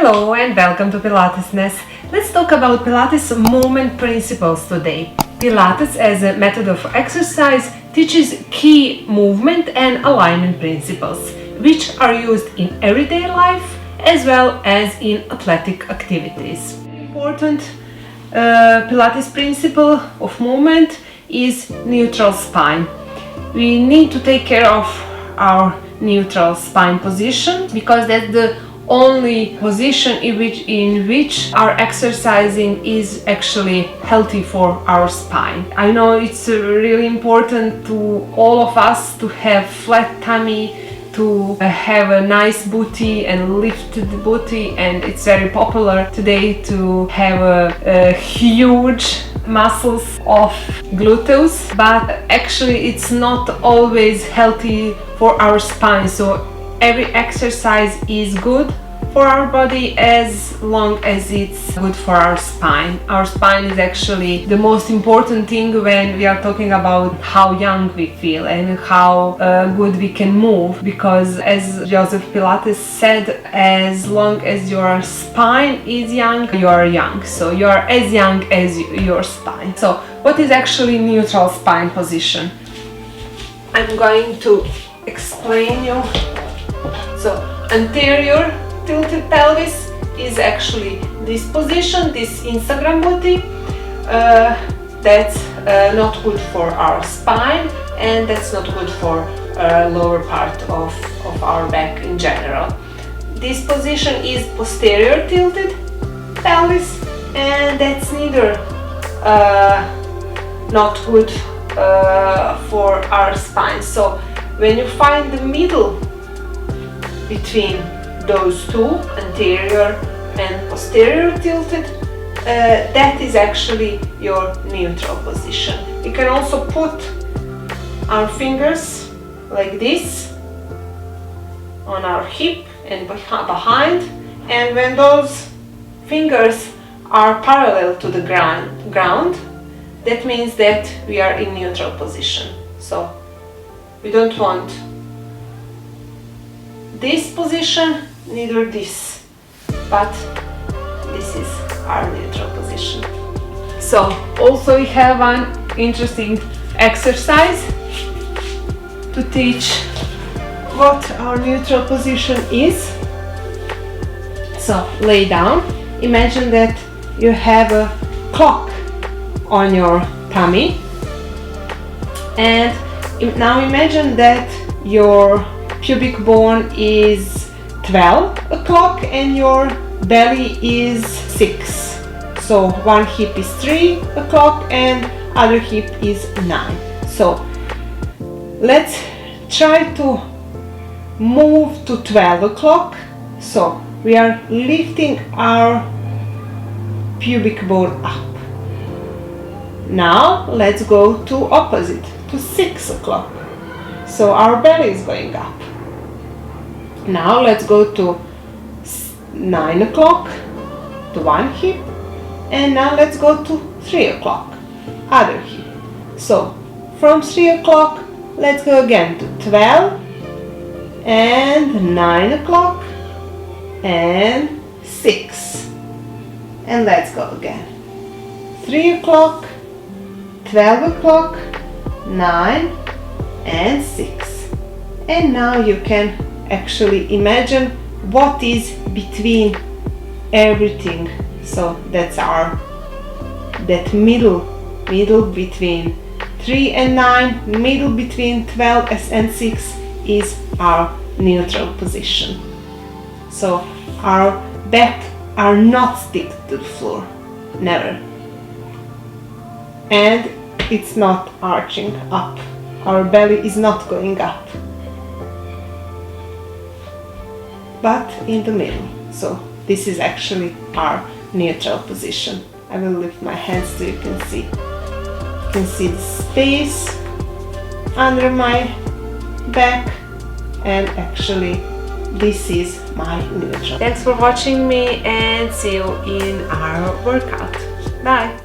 Hello and welcome to Pilates Nest. Let's talk about Pilates movement principles today. Pilates as a method of exercise teaches key movement and alignment principles, which are used in everyday life as well as in athletic activities. Important Pilates principle of movement is neutral spine. We need to take care of our neutral spine position because that's the only position in which our exercising is actually healthy for our spine. I know it's really important to all of us to have flat tummy, to have a nice booty and lifted booty, and it's very popular today to have a huge muscles of gluteus, but actually it's not always healthy for our spine. So every exercise is good for our body as long as it's good for our spine. Our spine is actually the most important thing when we are talking about how young we feel and how good we can move, because as Joseph Pilates said, as long as your spine is young, you are young. So you are as young as your spine. So what is actually neutral spine position? I'm going to explain you. So anterior tilted pelvis is actually this position, this Instagram booty. That's not good for our spine, and that's not good for lower part of our back in general. This position is posterior tilted pelvis, and that's neither not good for our spine. So when you find the middle between those two, anterior and posterior tilted, that is actually your neutral position. We can also put our fingers like this on our hip and behind, and when those fingers are parallel to the ground, that means that we are in neutral position. So we don't want this position, neither this, but this is our neutral position. So also we have one interesting exercise to teach what our neutral position is. So lay down, imagine that you have a clock on your tummy, and now imagine that your pubic bone is 12 o'clock and your belly is 6. So one hip is 3 o'clock and other hip is 9. So let's try to move to 12 o'clock. So we are lifting our pubic bone up. Now let's go to opposite, to 6 o'clock. So our belly is going up. Now let's go to 9 o'clock, to one hip, and now let's go to 3 o'clock, other hip. So from 3 o'clock, let's go again to 12, and 9 o'clock, and 6. And let's go again. 3 o'clock, 12 o'clock, 9, and 6. And now you can actually imagine what is between everything. So that's that middle between 3 and 9, middle between 12 and 6 is our neutral position. So our back are not stick to the floor, never. And it's not arching up. Our belly is not going up, but in the middle. So this is actually our neutral position. I will lift my hands so you can see. You can see the space under my back, and actually this is my neutral. Thanks for watching me, and see you in our workout. Bye!